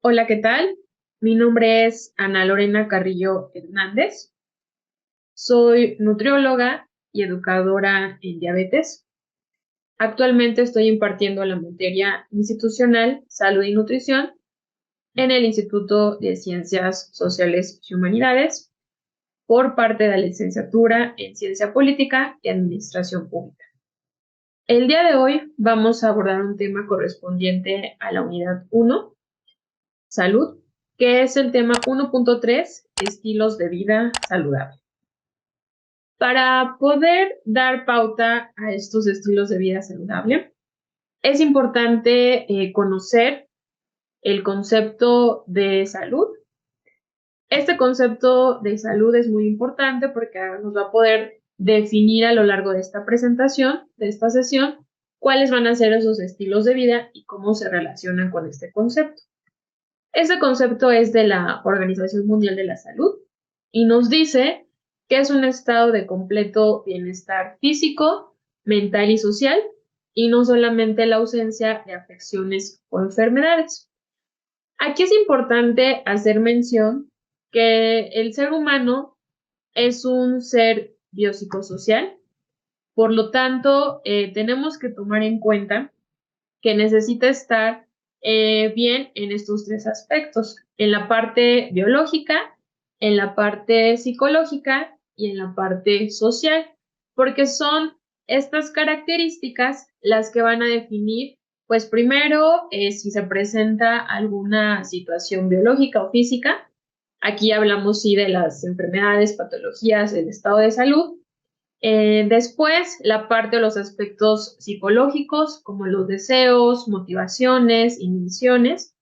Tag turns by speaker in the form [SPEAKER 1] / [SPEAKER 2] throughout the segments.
[SPEAKER 1] Hola, ¿qué tal? Mi nombre es Ana Lorena Carrillo Hernández. Soy nutrióloga y educadora en diabetes. Actualmente estoy impartiendo la materia institucional Salud y Nutrición en el Instituto de Ciencias Sociales y Humanidades por parte de la licenciatura en Ciencia Política y Administración Pública. El día de hoy vamos a abordar un tema correspondiente a la unidad 1, Salud, que es el tema 1.3, estilos de vida saludable. Para poder dar pauta a estos estilos de vida saludable, es importante conocer el concepto de salud. Este concepto de salud es muy importante porque nos va a poder definir a lo largo de esta presentación, de esta sesión, cuáles van a ser esos estilos de vida y cómo se relacionan con este concepto. Este concepto es de la Organización Mundial de la Salud y nos dice que es un estado de completo bienestar físico, mental y social, y no solamente la ausencia de afecciones o enfermedades. Aquí es importante hacer mención que el ser humano es un ser biopsicosocial, por lo tanto, tenemos que tomar en cuenta que necesita estar bien en estos tres aspectos, en la parte biológica, en la parte psicológica y en la parte social, porque son estas características las que van a definir, pues primero, si se presenta alguna situación biológica o física. Aquí hablamos sí de las enfermedades, patologías, el estado de salud. Después, la parte de los aspectos psicológicos, como los deseos, motivaciones, inhibiciones.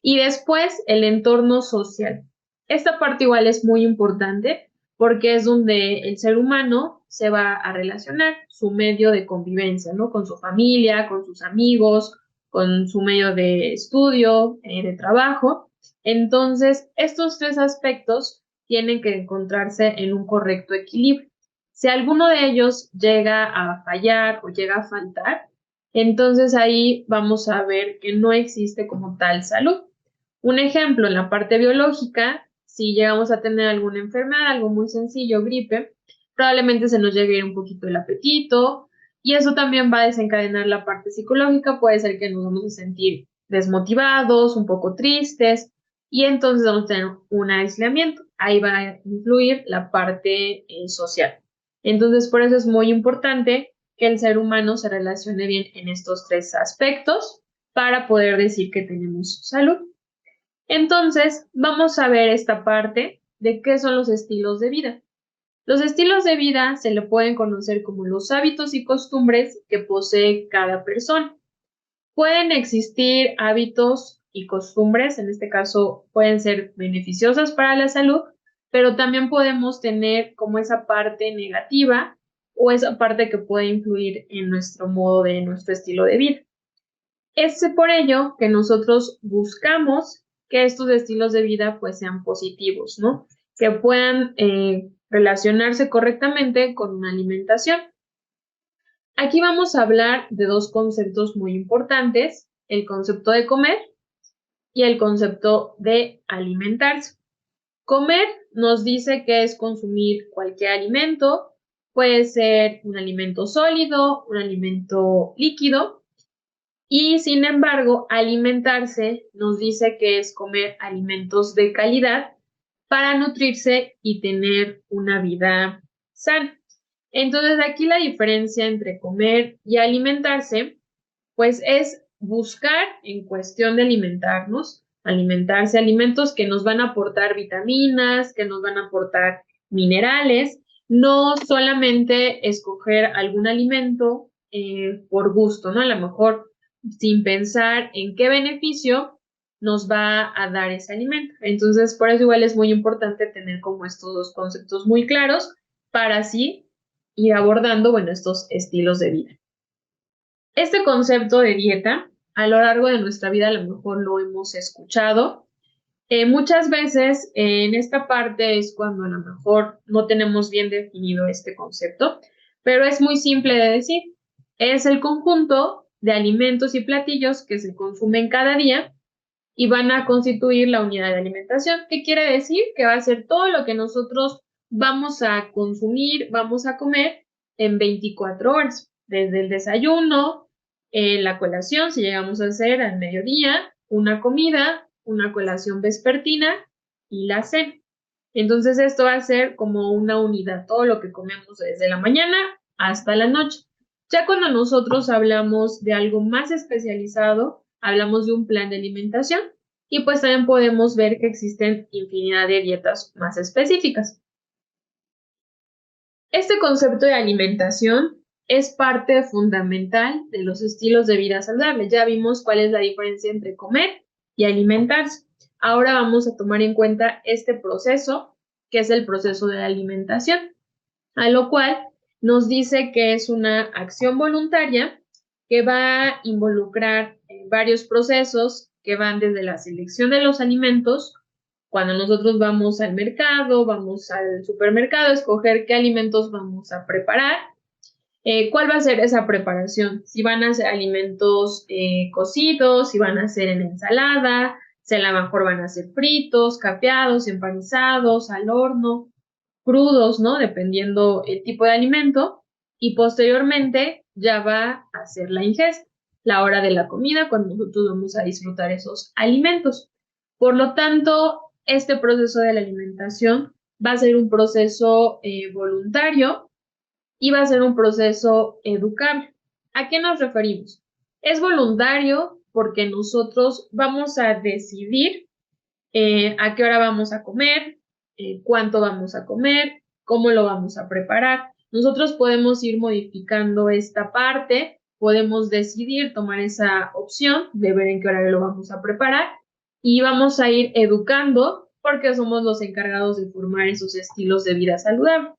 [SPEAKER 1] Y después, el entorno social. Esta parte igual es muy importante porque es donde el ser humano se va a relacionar, su medio de convivencia, ¿no? Con su familia, con sus amigos, con su medio de estudio, de trabajo. Entonces, estos tres aspectos tienen que encontrarse en un correcto equilibrio. Si alguno de ellos llega a fallar o llega a faltar, entonces ahí vamos a ver que no existe como tal salud. Un ejemplo, en la parte biológica, si llegamos a tener alguna enfermedad, algo muy sencillo, gripe, probablemente se nos llegue a ir un poquito el apetito y eso también va a desencadenar la parte psicológica, puede ser que nos vamos a sentir desmotivados, un poco tristes y entonces vamos a tener un aislamiento. Ahí va a influir la parte social. Entonces, por eso es muy importante que el ser humano se relacione bien en estos tres aspectos para poder decir que tenemos salud. Entonces, vamos a ver esta parte de qué son los estilos de vida. Los estilos de vida se le pueden conocer como los hábitos y costumbres que posee cada persona. Pueden existir hábitos y costumbres, en este caso pueden ser beneficiosas para la salud, pero también podemos tener como esa parte negativa o esa parte que puede influir en nuestro modo de nuestro estilo de vida. Es por ello que nosotros buscamos que estos estilos de vida pues sean positivos, ¿no? Que puedan relacionarse correctamente con una alimentación. Aquí vamos a hablar de dos conceptos muy importantes, el concepto de comer y el concepto de alimentarse. Comer nos dice que es consumir cualquier alimento, puede ser un alimento sólido, un alimento líquido, y sin embargo, alimentarse nos dice que es comer alimentos de calidad para nutrirse y tener una vida sana. Entonces, aquí la diferencia entre comer y alimentarse, pues es buscar en cuestión de alimentarnos, alimentarse alimentos que nos van a aportar vitaminas, que nos van a aportar minerales, no solamente escoger algún alimento por gusto, ¿no? A lo mejor sin pensar en qué beneficio nos va a dar ese alimento. Entonces, por eso igual es muy importante tener como estos dos conceptos muy claros para así ir abordando, bueno, estos estilos de vida. Este concepto de dieta, a lo largo de nuestra vida a lo mejor lo hemos escuchado. Muchas veces en esta parte es cuando a lo mejor no tenemos bien definido este concepto, pero es muy simple de decir. Es el conjunto de alimentos y platillos que se consumen cada día y van a constituir la unidad de alimentación. ¿Qué quiere decir? Que va a ser todo lo que nosotros vamos a consumir, vamos a comer en 24 horas, desde el desayuno, la colación, si llegamos a hacer al mediodía, una comida, una colación vespertina y la cena. Entonces esto va a ser como una unidad, todo lo que comemos desde la mañana hasta la noche. Ya cuando nosotros hablamos de algo más especializado, hablamos de un plan de alimentación y pues también podemos ver que existen infinidad de dietas más específicas. Este concepto de alimentación es parte fundamental de los estilos de vida saludable. Ya vimos cuál es la diferencia entre comer y alimentarse. Ahora vamos a tomar en cuenta este proceso, que es el proceso de la alimentación, a lo cual nos dice que es una acción voluntaria que va a involucrar varios procesos que van desde la selección de los alimentos, cuando nosotros vamos al mercado, vamos al supermercado, a escoger qué alimentos vamos a preparar, cuál va a ser esa preparación, si van a ser alimentos cocidos, si van a ser en ensalada, si a lo mejor van a ser fritos, capeados, empanizados, al horno, crudos, ¿no? Dependiendo el tipo de alimento, y posteriormente ya va a ser la ingesta, la hora de la comida, cuando nosotros vamos a disfrutar esos alimentos. Por lo tanto, este proceso de la alimentación va a ser un proceso voluntario y va a ser un proceso educable. ¿A qué nos referimos? Es voluntario porque nosotros vamos a decidir a qué hora vamos a comer, cuánto vamos a comer, cómo lo vamos a preparar. Nosotros podemos ir modificando esta parte, podemos decidir tomar esa opción de ver en qué hora lo vamos a preparar y vamos a ir educando porque somos los encargados de formar esos estilos de vida saludable.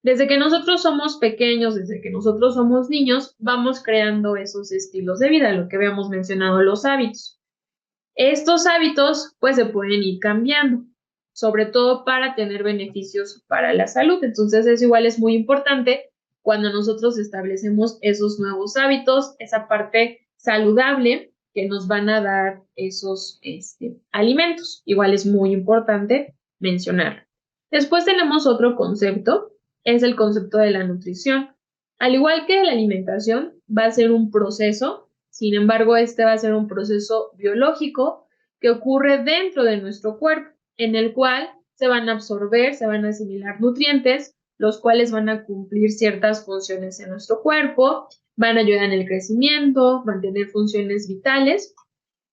[SPEAKER 1] Desde que nosotros somos pequeños, desde que nosotros somos niños, vamos creando esos estilos de vida, lo que habíamos mencionado, los hábitos. Estos hábitos pues se pueden ir cambiando, sobre todo para tener beneficios para la salud. Entonces es igual, es muy importante cuando nosotros establecemos esos nuevos hábitos, esa parte saludable que nos van a dar esos alimentos. Igual es muy importante mencionar. Después tenemos otro concepto, es el concepto de la nutrición. Al igual que la alimentación, va a ser un proceso. Sin embargo, este va a ser un proceso biológico que ocurre dentro de nuestro cuerpo, en el cual se van a absorber, se van a asimilar nutrientes, los cuales van a cumplir ciertas funciones en nuestro cuerpo, van a ayudar en el crecimiento, mantener funciones vitales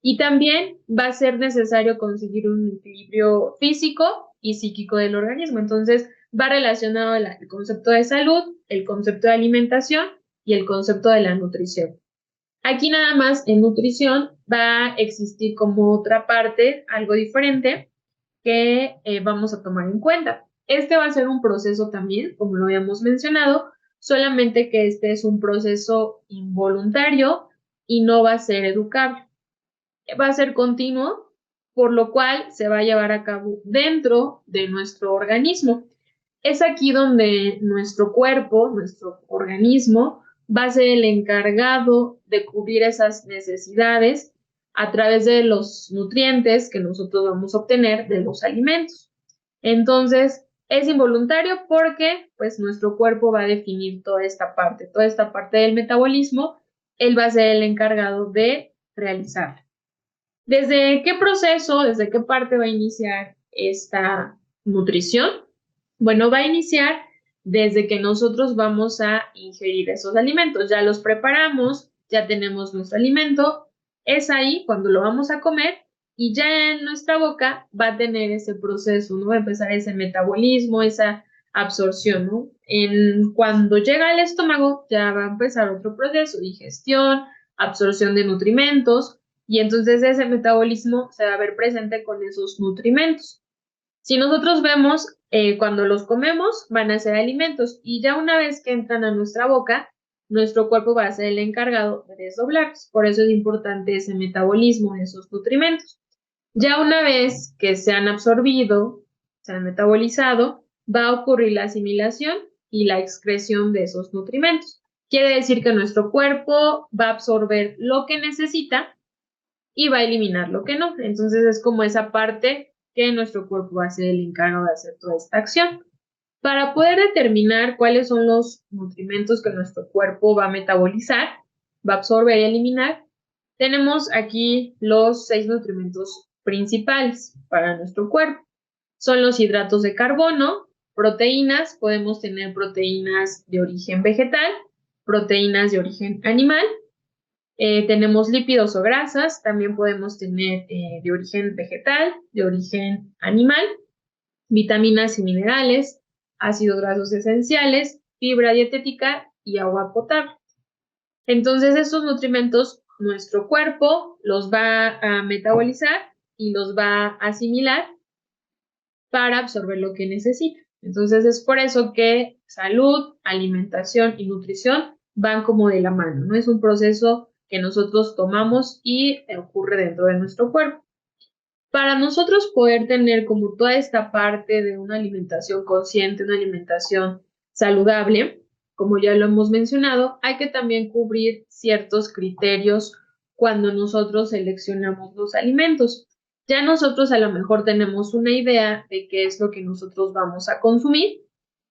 [SPEAKER 1] y también va a ser necesario conseguir un equilibrio físico y psíquico del organismo. Entonces, va relacionado el concepto de salud, el concepto de alimentación y el concepto de la nutrición. Aquí nada más en nutrición va a existir como otra parte, algo diferente, que vamos a tomar en cuenta. Este va a ser un proceso también, como lo habíamos mencionado, solamente que este es un proceso involuntario y no va a ser educable. Va a ser continuo, por lo cual se va a llevar a cabo dentro de nuestro organismo. Es aquí donde nuestro cuerpo, nuestro organismo, va a ser el encargado de cubrir esas necesidades a través de los nutrientes que nosotros vamos a obtener de los alimentos. Entonces, es involuntario porque pues nuestro cuerpo va a definir toda esta parte del metabolismo, él va a ser el encargado de realizar. ¿Desde qué proceso, desde qué parte va a iniciar esta nutrición? Bueno, va a iniciar desde que nosotros vamos a ingerir esos alimentos. Ya los preparamos, ya tenemos nuestro alimento. Es ahí cuando lo vamos a comer y ya en nuestra boca va a tener ese proceso, ¿no? Va a empezar ese metabolismo, esa absorción, ¿no? Cuando llega al estómago ya va a empezar otro proceso, digestión, absorción de nutrimentos y entonces ese metabolismo se va a ver presente con esos nutrimentos. Si nosotros vemos, cuando los comemos, van a ser alimentos y ya una vez que entran a nuestra boca, nuestro cuerpo va a ser el encargado de desdoblarlos. Por eso es importante ese metabolismo de esos nutrimentos. Ya una vez que se han absorbido, se han metabolizado, va a ocurrir la asimilación y la excreción de esos nutrimentos. Quiere decir que nuestro cuerpo va a absorber lo que necesita y va a eliminar lo que no. Entonces es como esa parte que nuestro cuerpo va a ser el encargado de hacer toda esta acción. Para poder determinar cuáles son los nutrimentos que nuestro cuerpo va a metabolizar, va a absorber y eliminar, tenemos aquí los 6 nutrimentos principales para nuestro cuerpo. Son los hidratos de carbono, proteínas, podemos tener proteínas de origen vegetal, proteínas de origen animal, tenemos lípidos o grasas, también podemos tener de origen vegetal, de origen animal, vitaminas y minerales, ácidos grasos esenciales, fibra dietética y agua potable. Entonces, estos nutrimentos, nuestro cuerpo los va a metabolizar y los va a asimilar para absorber lo que necesita. Entonces, es por eso que salud, alimentación y nutrición van como de la mano, ¿no? Es un proceso que nosotros tomamos y ocurre dentro de nuestro cuerpo. Para nosotros poder tener como toda esta parte de una alimentación consciente, una alimentación saludable, como ya lo hemos mencionado, hay que también cubrir ciertos criterios cuando nosotros seleccionamos los alimentos. Ya nosotros a lo mejor tenemos una idea de qué es lo que nosotros vamos a consumir,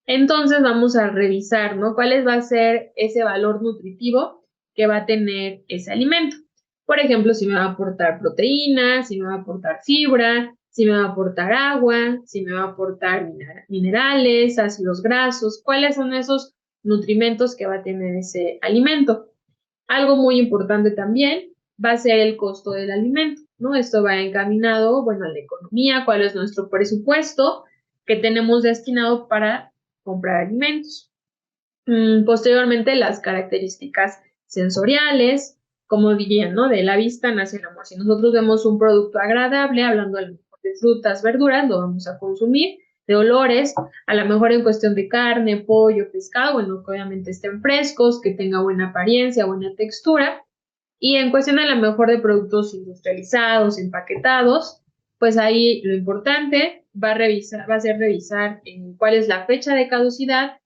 [SPEAKER 1] entonces vamos a revisar, ¿no? ¿Cuál va a ser ese valor nutritivo que va a tener ese alimento? Por ejemplo, si me va a aportar proteínas, si me va a aportar fibra, si me va a aportar agua, si me va a aportar minerales, ácidos grasos, cuáles son esos nutrimentos que va a tener ese alimento. Algo muy importante también va a ser el costo del alimento, ¿no? Esto va encaminado, bueno, a la economía, cuál es nuestro presupuesto que tenemos destinado para comprar alimentos. Posteriormente, las características sensoriales, como dirían, ¿no? De la vista nace el amor. Si nosotros vemos un producto agradable, hablando a lo mejor de frutas, verduras, lo vamos a consumir, de olores, a lo mejor en cuestión de carne, pollo, pescado, bueno, que obviamente estén frescos, que tenga buena apariencia, buena textura, y en cuestión a lo mejor de productos industrializados, empaquetados, pues ahí lo importante va a ser revisar cuál es la fecha de caducidad,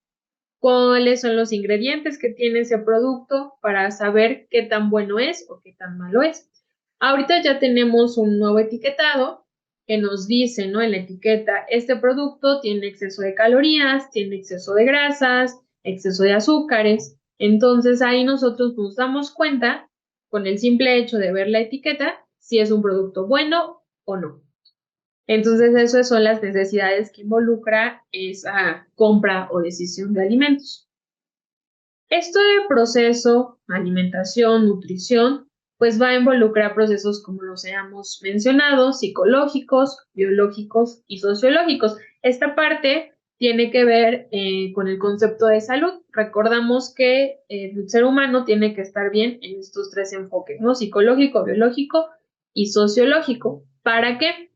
[SPEAKER 1] cuáles son los ingredientes que tiene ese producto para saber qué tan bueno es o qué tan malo es. Ahorita ya tenemos un nuevo etiquetado que nos dice, ¿no? En la etiqueta, este producto tiene exceso de calorías, tiene exceso de grasas, exceso de azúcares. Entonces ahí nosotros nos damos cuenta, con el simple hecho de ver la etiqueta, si es un producto bueno o no. Entonces, esas son las necesidades que involucra esa compra o decisión de alimentos. Esto de proceso, alimentación, nutrición, pues va a involucrar procesos como los hemos mencionado, psicológicos, biológicos y sociológicos. Esta parte tiene que ver con el concepto de salud. Recordamos que el ser humano tiene que estar bien en estos 3 enfoques, ¿no? Psicológico, biológico y sociológico. ¿Para qué?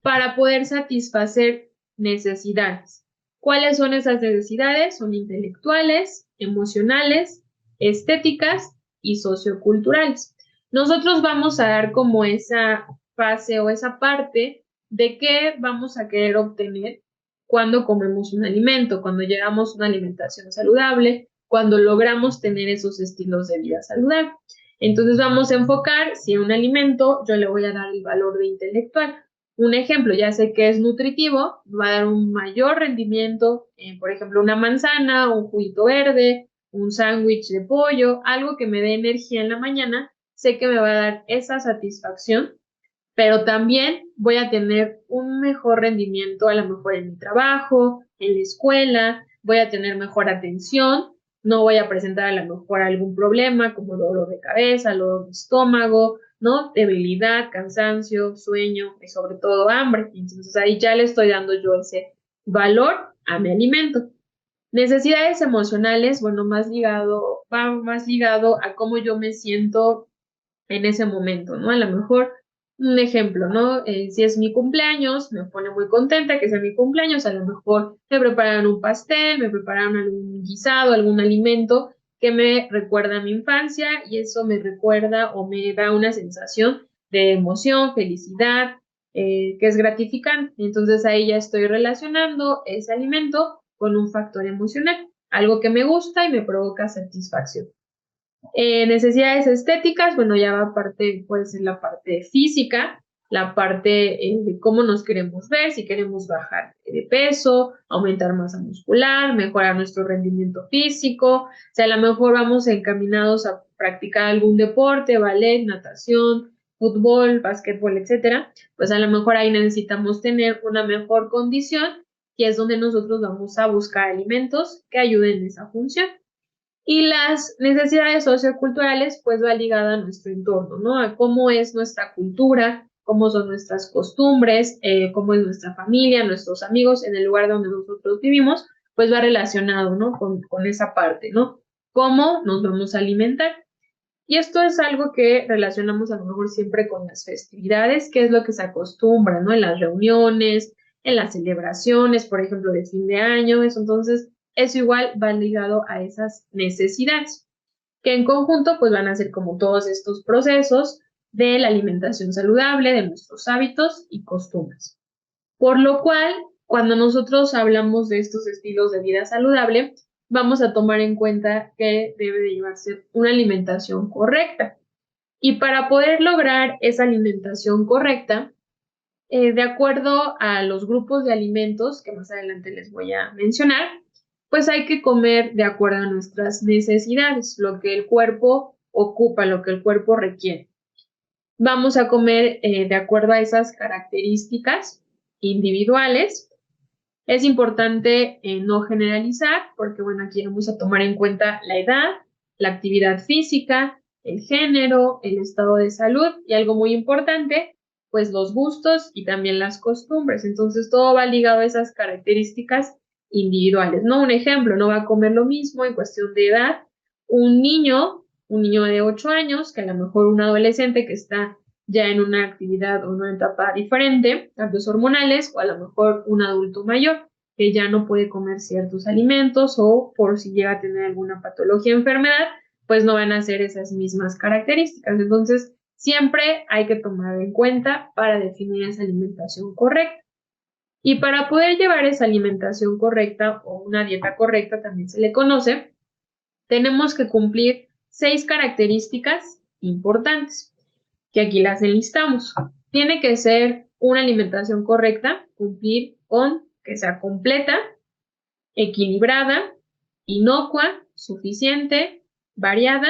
[SPEAKER 1] Para poder satisfacer necesidades. ¿Cuáles son esas necesidades? Son intelectuales, emocionales, estéticas y socioculturales. Nosotros vamos a dar como esa fase o esa parte de qué vamos a querer obtener cuando comemos un alimento, cuando llegamos a una alimentación saludable, cuando logramos tener esos estilos de vida saludable. Entonces vamos a enfocar si a un alimento yo le voy a dar el valor de intelectual. Un ejemplo, ya sé que es nutritivo, va a dar un mayor rendimiento, por ejemplo, una manzana, un juguito verde, un sándwich de pollo, algo que me dé energía en la mañana, sé que me va a dar esa satisfacción, pero también voy a tener un mejor rendimiento a lo mejor en mi trabajo, en la escuela, voy a tener mejor atención, no voy a presentar a lo mejor algún problema como dolor de cabeza, dolor de estómago, ¿no? Debilidad, cansancio, sueño y sobre todo hambre. Entonces ahí ya le estoy dando yo ese valor a mi alimento. Necesidades emocionales, bueno, va más ligado a cómo yo me siento en ese momento, ¿no? A lo mejor, un ejemplo, ¿no? Si es mi cumpleaños, me pone muy contenta que sea mi cumpleaños, a lo mejor me preparan un pastel, me preparan algún guisado, algún alimento que me recuerda a mi infancia y eso me recuerda o me da una sensación de emoción, felicidad, que es gratificante. Entonces ahí ya estoy relacionando ese alimento con un factor emocional, algo que me gusta y me provoca satisfacción. Necesidades estéticas, bueno, ya va aparte, puede ser la parte física, la parte de cómo nos queremos ver, si queremos bajar de peso, aumentar masa muscular, mejorar nuestro rendimiento físico, si a lo mejor vamos encaminados a practicar algún deporte, ballet, natación, fútbol, básquetbol, etcétera, pues a lo mejor ahí necesitamos tener una mejor condición y es donde nosotros vamos a buscar alimentos que ayuden en esa función. Y las necesidades socioculturales, pues va ligada a nuestro entorno, ¿no? A cómo es nuestra cultura, cómo son nuestras costumbres, cómo es nuestra familia, nuestros amigos en el lugar donde nosotros vivimos, pues va relacionado, ¿no? Con esa parte, ¿no? Cómo nos vamos a alimentar. Y esto es algo que relacionamos a lo mejor siempre con las festividades, que es lo que se acostumbra, ¿no? En las reuniones, en las celebraciones, por ejemplo, de fin de año, eso entonces, eso igual va ligado a esas necesidades, que en conjunto pues van a ser como todos estos procesos de la alimentación saludable, de nuestros hábitos y costumbres. Por lo cual, cuando nosotros hablamos de estos estilos de vida saludable, vamos a tomar en cuenta que debe de llevarse una alimentación correcta. Y para poder lograr esa alimentación correcta, de acuerdo a los grupos de alimentos que más adelante les voy a mencionar, pues hay que comer de acuerdo a nuestras necesidades, lo que el cuerpo ocupa, lo que el cuerpo requiere. Vamos a comer de acuerdo a esas características individuales. Es importante no generalizar porque, bueno, aquí vamos a tomar en cuenta la edad, la actividad física, el género, el estado de salud y algo muy importante, pues los gustos y también las costumbres. Entonces, todo va ligado a esas características individuales, ¿no? Un ejemplo, no va a comer lo mismo en cuestión de edad un niño de 8 años, que a lo mejor un adolescente que está ya en una actividad o una etapa diferente, cambios hormonales, o a lo mejor un adulto mayor que ya no puede comer ciertos alimentos o por si llega a tener alguna patología o enfermedad, pues no van a ser esas mismas características. Entonces, siempre hay que tomar en cuenta para definir esa alimentación correcta. Y para poder llevar esa alimentación correcta o una dieta correcta, también se le conoce, tenemos que cumplir 6 características importantes que aquí las enlistamos. Tiene que ser una alimentación correcta, cumplir con que sea completa, equilibrada, inocua, suficiente, variada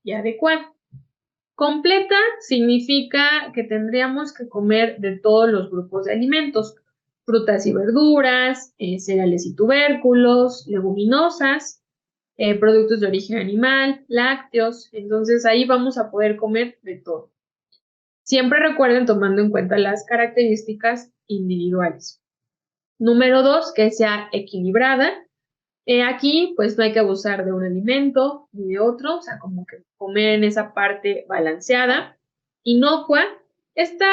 [SPEAKER 1] y adecuada. Completa significa que tendríamos que comer de todos los grupos de alimentos, frutas y verduras, cereales y tubérculos, leguminosas, productos de origen animal, lácteos, entonces ahí vamos a poder comer de todo. Siempre recuerden tomando en cuenta las características individuales. Número 2, que sea equilibrada. Aquí, pues no hay que abusar de un alimento ni de otro, o sea, como que comer en esa parte balanceada. Inocua, esta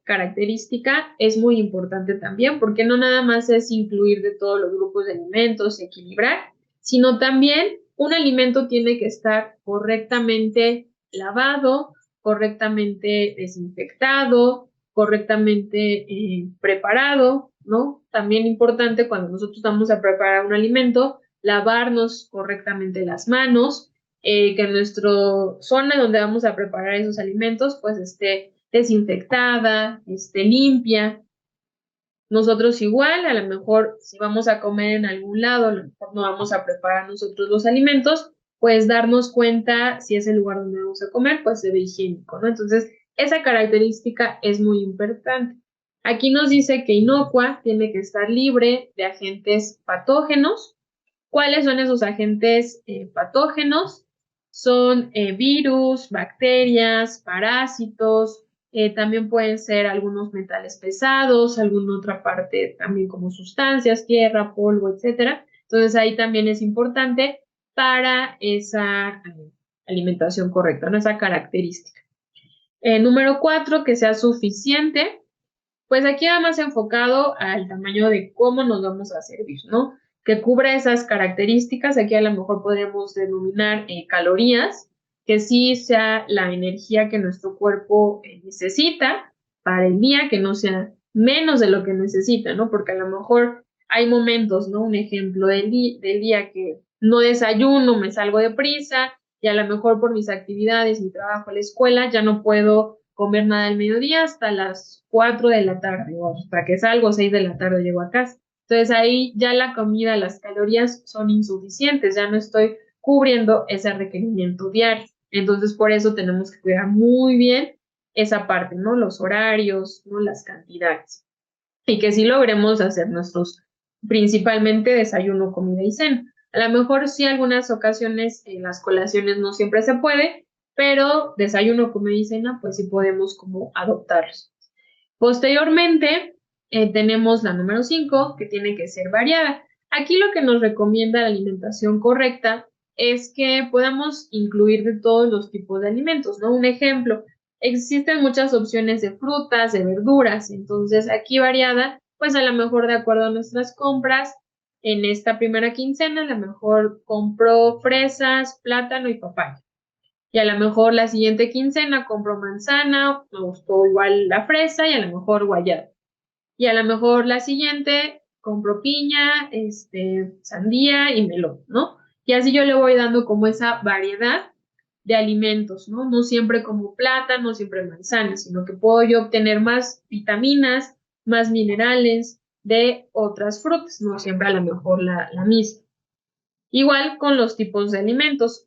[SPEAKER 1] característica es muy importante también porque no nada más es incluir de todos los grupos de alimentos, equilibrar, sino también un alimento tiene que estar correctamente lavado, correctamente desinfectado, correctamente preparado, ¿no? También importante cuando nosotros vamos a preparar un alimento, lavarnos correctamente las manos, que nuestra zona donde vamos a preparar esos alimentos pues esté desinfectada, esté limpia. Nosotros igual, a lo mejor si vamos a comer en algún lado, a lo mejor no vamos a preparar nosotros los alimentos, pues darnos cuenta si es el lugar donde vamos a comer, pues se ve higiénico, ¿no? Entonces, esa característica es muy importante. Aquí nos dice que inocua tiene que estar libre de agentes patógenos. ¿Cuáles son esos agentes patógenos? Son virus, bacterias, parásitos, también pueden ser algunos metales pesados, alguna otra parte también como sustancias, tierra, polvo, etcétera. Entonces ahí también es importante para esa alimentación correcta, ¿no? Esa característica. Número 4, que sea suficiente. Pues aquí va más enfocado al tamaño de cómo nos vamos a servir, ¿no? Que cubra esas características. Aquí a lo mejor podríamos denominar calorías, que sí sea la energía que nuestro cuerpo necesita para el día, que no sea menos de lo que necesita, ¿no? Porque a lo mejor hay momentos, ¿no? Un ejemplo del día que no desayuno, me salgo de prisa, y a lo mejor por mis actividades, mi trabajo, la escuela, ya no puedo comer nada al mediodía hasta las 4 de la tarde o hasta que salgo 6 de la tarde llego a casa. Entonces ahí ya la comida, las calorías son insuficientes, ya no estoy cubriendo ese requerimiento diario. Entonces por eso tenemos que cuidar muy bien esa parte, ¿no? Los horarios, ¿no? Las cantidades. Y que sí logremos hacer nuestros, principalmente desayuno, comida y cena. A lo mejor sí algunas ocasiones en las colaciones no siempre se puede, pero desayuno, comida y cena, pues sí podemos como adoptarlos. Posteriormente, tenemos la número 5, que tiene que ser variada. Aquí lo que nos recomienda la alimentación correcta es que podamos incluir de todos los tipos de alimentos, ¿no? Un ejemplo, existen muchas opciones de frutas, de verduras, entonces aquí variada, pues a lo mejor de acuerdo a nuestras compras, en esta primera quincena, a lo mejor compro fresas, plátano y papaya. Y a lo mejor la siguiente quincena compro manzana, me gustó igual la fresa y a lo mejor guayaba. Y a lo mejor la siguiente compro piña, sandía y melón, ¿no? Y así yo le voy dando como esa variedad de alimentos, ¿no? No siempre como plátano, no siempre manzana, sino que puedo yo obtener más vitaminas, más minerales de otras frutas, no siempre a lo mejor la misma. Igual con los tipos de alimentos,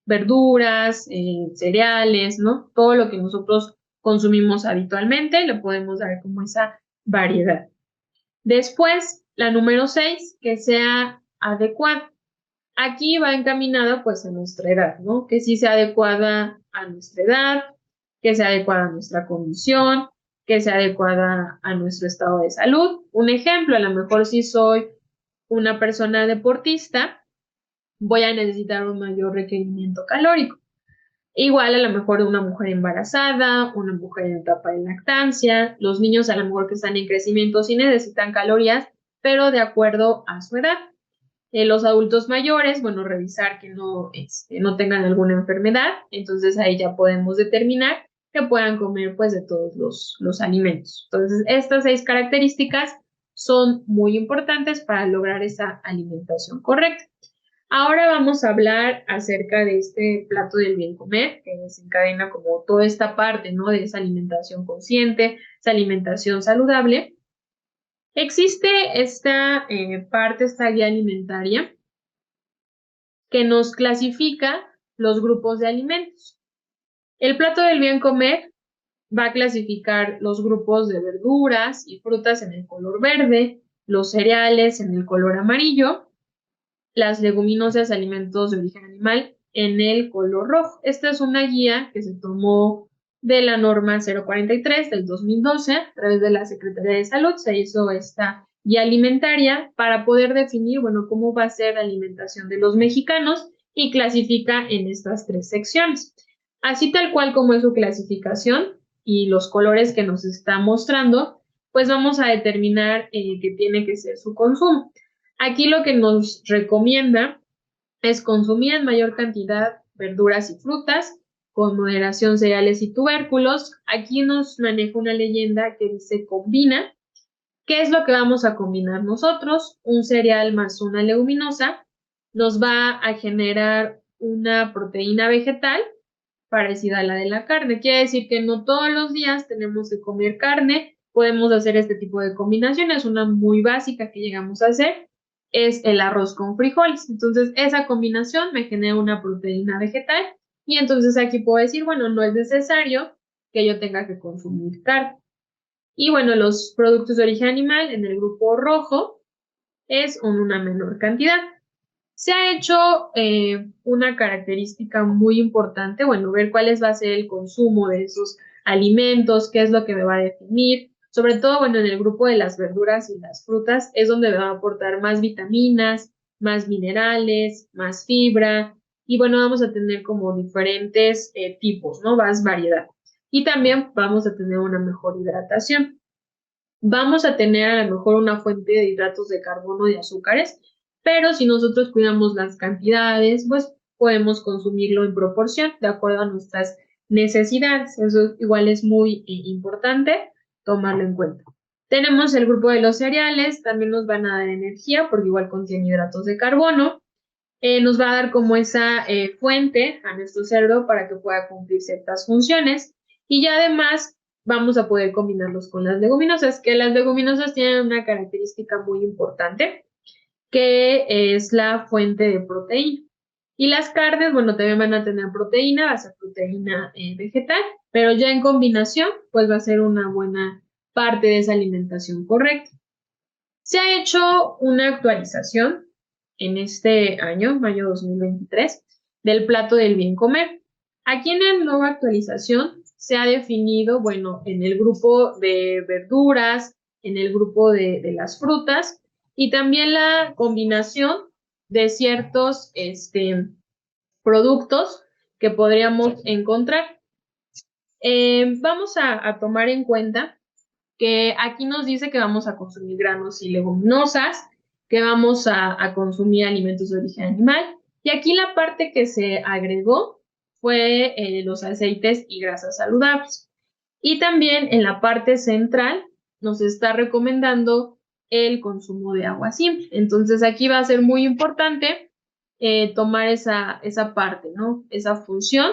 [SPEAKER 1] verduras, cereales, ¿no? Todo lo que nosotros consumimos habitualmente, le podemos dar como esa variedad. Después, la número 6, que sea adecuada. Aquí va encaminada pues a nuestra edad, ¿no? Que sí sea adecuada a nuestra edad, que sea adecuada a nuestra condición, que sea adecuada a nuestro estado de salud. Un ejemplo, a lo mejor si soy una persona deportista, voy a necesitar un mayor requerimiento calórico. Igual a lo mejor de una mujer embarazada, una mujer en etapa de lactancia, los niños a lo mejor que están en crecimiento sí necesitan calorías, pero de acuerdo a su edad. Los adultos mayores, bueno, revisar que no tengan alguna enfermedad, entonces ahí ya podemos determinar que puedan comer pues de todos los alimentos. Entonces, estas 6 características son muy importantes para lograr esa alimentación correcta. Ahora vamos a hablar acerca de este plato del bien comer, que desencadena como toda esta parte, ¿no? De esa alimentación consciente, esa alimentación saludable. Existe esta parte, esta guía alimentaria, que nos clasifica los grupos de alimentos. El plato del bien comer va a clasificar los grupos de verduras y frutas en el color verde, los cereales en el color amarillo, las leguminosas, alimentos de origen animal, en el color rojo. Esta es una guía que se tomó de la norma 043 del 2012, a través de la Secretaría de Salud, se hizo esta guía alimentaria para poder definir, bueno, cómo va a ser la alimentación de los mexicanos y clasifica en estas 3 secciones. Así tal cual como es su clasificación y los colores que nos está mostrando, pues vamos a determinar qué tiene que ser su consumo. Aquí lo que nos recomienda es consumir en mayor cantidad verduras y frutas, con moderación cereales y tubérculos. Aquí nos maneja una leyenda que dice combina. ¿Qué es lo que vamos a combinar nosotros? Un cereal más una leguminosa nos va a generar una proteína vegetal parecida a la de la carne. Quiere decir que no todos los días tenemos que comer carne, podemos hacer este tipo de combinaciones. Una muy básica que llegamos a hacer es el arroz con frijoles. Entonces, esa combinación me genera una proteína vegetal y entonces aquí puedo decir, bueno, no es necesario que yo tenga que consumir carne. Y bueno, los productos de origen animal en el grupo rojo es una menor cantidad. Se ha hecho una característica muy importante, bueno, ver cuál va a ser el consumo de esos alimentos, qué es lo que me va a definir. Sobre todo, bueno, en el grupo de las verduras y las frutas es donde me va a aportar más vitaminas, más minerales, más fibra. Y bueno, vamos a tener como diferentes tipos, ¿no? Más variedad. Y también vamos a tener una mejor hidratación. Vamos a tener a lo mejor una fuente de hidratos de carbono y azúcares, pero si nosotros cuidamos las cantidades, pues podemos consumirlo en proporción de acuerdo a nuestras necesidades. Eso igual es muy importante tomarlo en cuenta. Tenemos el grupo de los cereales, también nos van a dar energía porque igual contiene hidratos de carbono. nos va a dar como esa fuente a nuestro cerdo para que pueda cumplir ciertas funciones. Y ya además vamos a poder combinarlos con las leguminosas, que las leguminosas tienen una característica muy importante, que es la fuente de proteína. Y las carnes, bueno, también van a tener proteína, va a ser proteína vegetal, pero ya en combinación, pues va a ser una buena parte de esa alimentación correcta. Se ha hecho una actualización en este año, mayo 2023, del plato del bien comer. Aquí en la nueva actualización se ha definido, bueno, en el grupo de verduras, en el grupo de las frutas y también la combinación de ciertos productos que podríamos encontrar. Vamos a tomar en cuenta que aquí nos dice que vamos a consumir granos y leguminosas, que vamos a consumir alimentos de origen animal. Y aquí la parte que se agregó fue los aceites y grasas saludables. Y también en la parte central nos está recomendando el consumo de agua simple. Entonces aquí va a ser muy importante tomar esa parte, ¿no? Esa función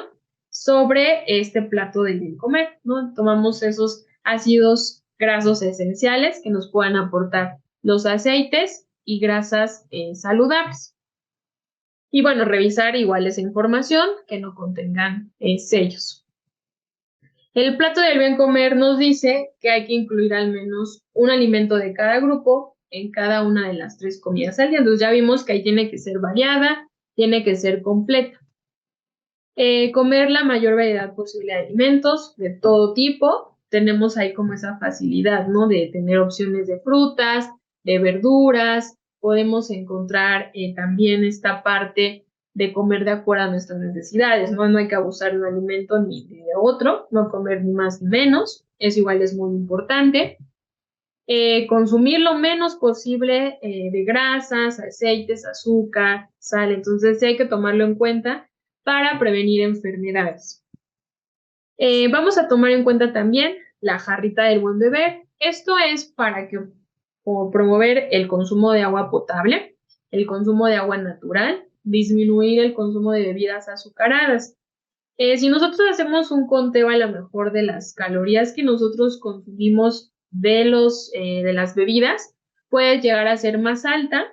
[SPEAKER 1] sobre este plato del bien comer, ¿no? Tomamos esos ácidos grasos esenciales que nos puedan aportar los aceites y grasas saludables. Y bueno, revisar igual esa información que no contengan sellos. El plato del bien comer nos dice que hay que incluir al menos un alimento de cada grupo en cada una de las 3 comidas al día. Entonces ya vimos que ahí tiene que ser variada, tiene que ser completa. Comer la mayor variedad posible de alimentos de todo tipo. Tenemos ahí como esa facilidad, ¿no? De tener opciones de frutas, de verduras. Podemos encontrar también esta parte de comer de acuerdo a nuestras necesidades, ¿no? No hay que abusar de un alimento ni de otro, no comer ni más ni menos. Eso igual es muy importante. Consumir lo menos posible de grasas, aceites, azúcar, sal. Entonces sí hay que tomarlo en cuenta para prevenir enfermedades. Vamos a tomar en cuenta también la jarrita del buen beber. Esto es para que promover el consumo de agua potable, el consumo de agua natural, disminuir el consumo de bebidas azucaradas. Si nosotros hacemos un conteo a lo mejor de las calorías que nosotros consumimos de las bebidas, puede llegar a ser más alta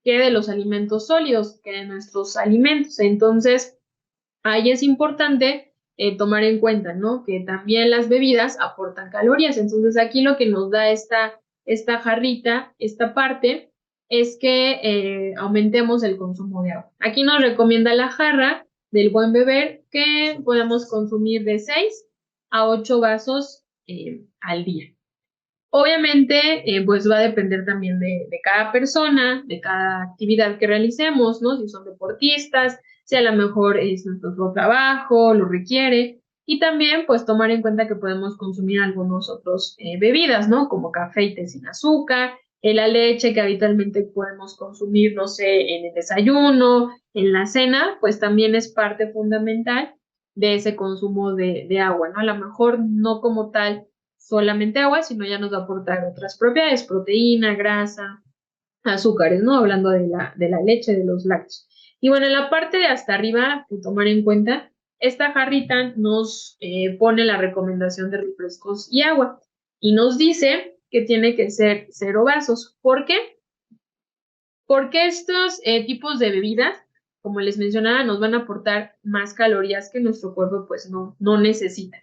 [SPEAKER 1] que de los alimentos sólidos, que de nuestros alimentos. Entonces, ahí es importante tomar en cuenta, ¿no? Que también las bebidas aportan calorías. Entonces, aquí lo que nos da esta jarrita, esta parte, es que aumentemos el consumo de agua. Aquí nos recomienda la jarra del buen beber que podemos consumir de 6 a 8 vasos al día. Obviamente, pues va a depender también de cada persona, de cada actividad que realicemos, ¿no? Si son deportistas, si a lo mejor es nuestro trabajo, lo requiere. Y también, pues, tomar en cuenta que podemos consumir algunos otros bebidas, ¿no? Como café y té sin azúcar, la leche que habitualmente podemos consumir, no sé, en el desayuno, en la cena, pues también es parte fundamental de ese consumo de agua, ¿no? A lo mejor no como tal solamente agua, sino ya nos va a aportar otras propiedades, proteína, grasa, azúcares, ¿no? Hablando de la leche, de los lácteos. Y bueno, en la parte de hasta arriba, que tomar en cuenta, esta jarrita nos pone la recomendación de refrescos y agua y nos dice que tiene que ser 0 vasos. ¿Por qué? Porque estos tipos de bebidas, como les mencionaba, nos van a aportar más calorías que nuestro cuerpo pues no necesita.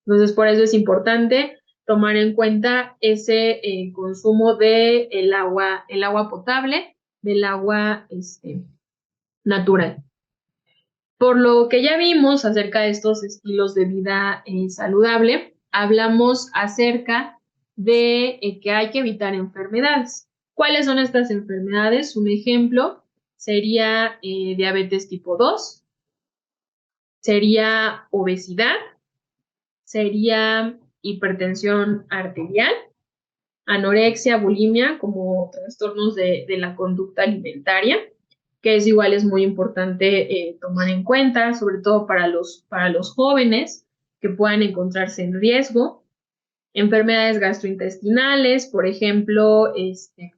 [SPEAKER 1] Entonces, por eso es importante tomar en cuenta ese consumo de el agua potable, del agua natural. Por lo que ya vimos acerca de estos estilos de vida saludable, hablamos acerca de que hay que evitar enfermedades. ¿Cuáles son estas enfermedades? Un ejemplo sería diabetes tipo 2, sería obesidad, sería hipertensión arterial, anorexia, bulimia, como trastornos de la conducta alimentaria, que es igual, es muy importante tomar en cuenta, sobre todo para los jóvenes que puedan encontrarse en riesgo. Enfermedades gastrointestinales, por ejemplo,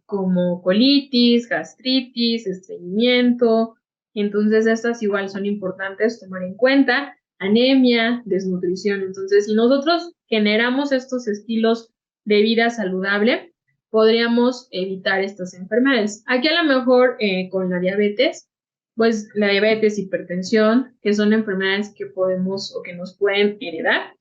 [SPEAKER 1] como colitis, gastritis, estreñimiento, Entonces, estas igual son importantes tomar en cuenta, anemia, desnutrición. Entonces, si nosotros generamos estos estilos de vida saludable, podríamos evitar estas enfermedades. Aquí a lo mejor con la diabetes, pues la diabetes, hipertensión, que son enfermedades que podemos o que nos pueden heredar.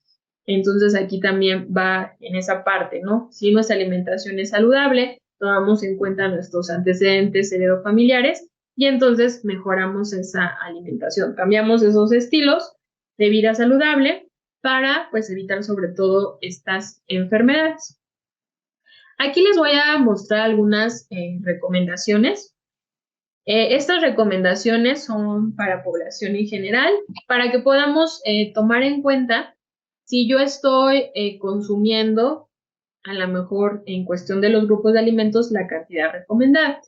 [SPEAKER 1] Entonces aquí también va en esa parte, ¿no? Si nuestra alimentación es saludable, tomamos en cuenta nuestros antecedentes heredofamiliares y entonces mejoramos esa alimentación. Cambiamos esos estilos de vida saludable para pues evitar sobre todo estas enfermedades. Aquí les voy a mostrar algunas recomendaciones. Estas recomendaciones son para población en general, para que podamos tomar en cuenta si yo estoy consumiendo, a lo mejor en cuestión de los grupos de alimentos, la cantidad recomendada.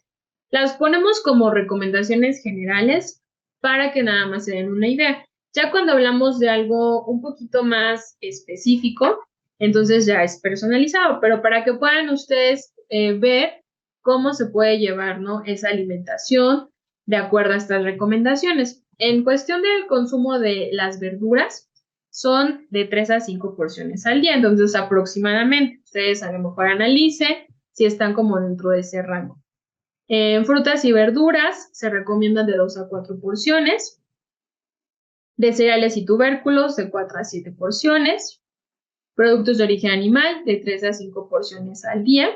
[SPEAKER 1] Las ponemos como recomendaciones generales para que nada más se den una idea. Ya cuando hablamos de algo un poquito más específico, entonces ya es personalizado, pero para que puedan ustedes ver cómo se puede llevar, ¿no?, esa alimentación de acuerdo a estas recomendaciones. En cuestión del consumo de las verduras, son de 3 a 5 porciones al día, entonces aproximadamente, ustedes a lo mejor analicen si están como dentro de ese rango. En frutas y verduras se recomiendan de 2 a 4 porciones, de cereales y tubérculos de 4 a 7 porciones, productos de origen animal de 3 a 5 porciones al día,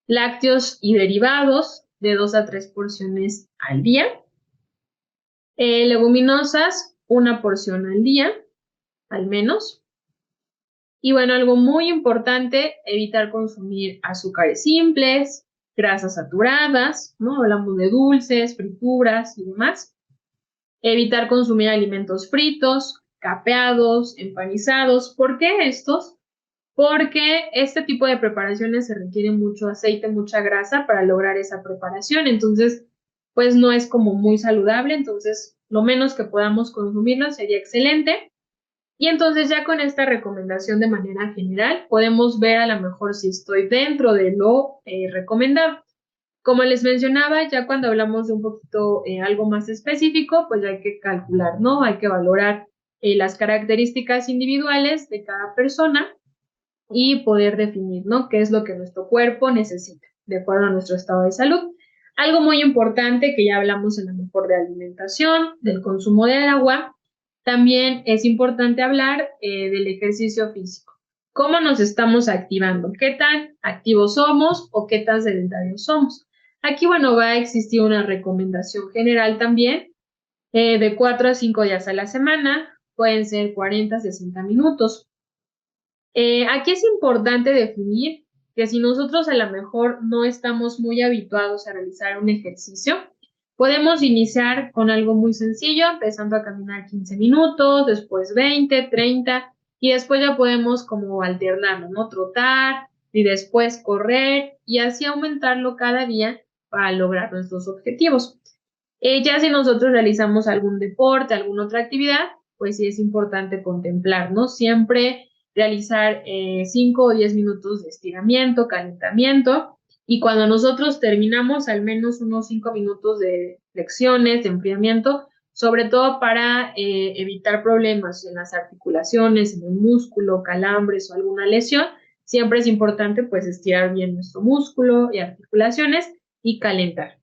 [SPEAKER 1] lácteos y derivados de 2 a 3 porciones al día, leguminosas 1 porción al día, al menos. Y bueno, algo muy importante, evitar consumir azúcares simples, grasas saturadas, ¿no? Hablamos de dulces, frituras y demás. Evitar consumir alimentos fritos, capeados, empanizados. ¿Por qué estos? Porque este tipo de preparaciones se requiere mucho aceite, mucha grasa para lograr esa preparación. Entonces, pues no es como muy saludable. Entonces, lo menos que podamos consumirlo sería excelente. Y entonces ya con esta recomendación de manera general, podemos ver a lo mejor si estoy dentro de lo recomendado. Como les mencionaba, ya cuando hablamos de un poquito algo más específico, pues hay que calcular, ¿no? Hay que valorar las características individuales de cada persona y poder definir, ¿no?, qué es lo que nuestro cuerpo necesita de acuerdo a nuestro estado de salud. Algo muy importante que ya hablamos a lo mejor de alimentación, del consumo de agua, también es importante hablar del ejercicio físico. ¿Cómo nos estamos activando? ¿Qué tan activos somos o qué tan sedentarios somos? Aquí, bueno, va a existir una recomendación general también de 4 a 5 días a la semana, pueden ser 40 a 60 minutos. Aquí es importante definir que si nosotros a lo mejor no estamos muy habituados a realizar un ejercicio, podemos iniciar con algo muy sencillo, empezando a caminar 15 minutos, después 20, 30, y después ya podemos como alternarlo, ¿no? Trotar y después correr y así aumentarlo cada día para lograr nuestros objetivos. Ya si nosotros realizamos algún deporte, alguna otra actividad, pues sí es importante contemplar, ¿no? Siempre realizar 5 o 10 minutos de estiramiento, calentamiento, y cuando nosotros terminamos al menos unos 5 minutos de flexiones, de enfriamiento, sobre todo para evitar problemas en las articulaciones, en el músculo, calambres o alguna lesión, siempre es importante pues estirar bien nuestro músculo y articulaciones y calentar.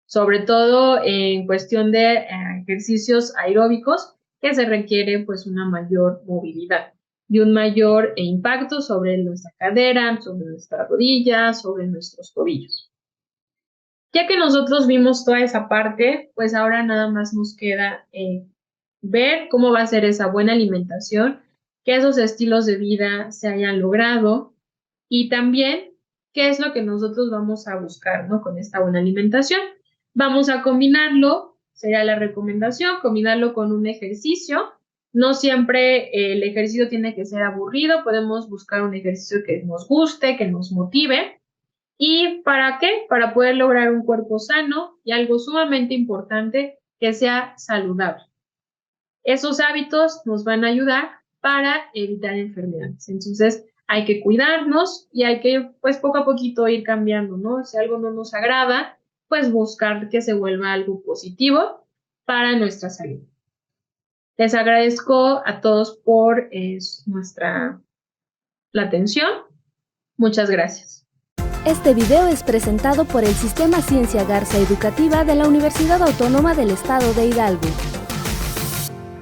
[SPEAKER 1] Sobre todo en cuestión de ejercicios aeróbicos que se requiere pues una mayor movilidad y un mayor impacto sobre nuestra cadera, sobre nuestra rodilla, sobre nuestros tobillos. Ya que nosotros vimos toda esa parte, pues ahora nada más nos queda ver cómo va a ser esa buena alimentación, que esos estilos de vida se hayan logrado y también qué es lo que nosotros vamos a buscar, ¿no?, con esta buena alimentación. Vamos a combinarlo, será la recomendación, combinarlo con un ejercicio. No siempre el ejercicio tiene que ser aburrido, podemos buscar un ejercicio que nos guste, que nos motive. ¿Y para qué? Para poder lograr un cuerpo sano y algo sumamente importante, que sea saludable. Esos hábitos nos van a ayudar para evitar enfermedades. Entonces, hay que cuidarnos y hay que, pues, poco a poquito ir cambiando, ¿no? Si algo no nos agrada, pues buscar que se vuelva algo positivo para nuestra salud. Les agradezco a todos por la atención. Muchas gracias.
[SPEAKER 2] Este video es presentado por el Sistema Ciencia Garza Educativa de la Universidad Autónoma del Estado de Hidalgo.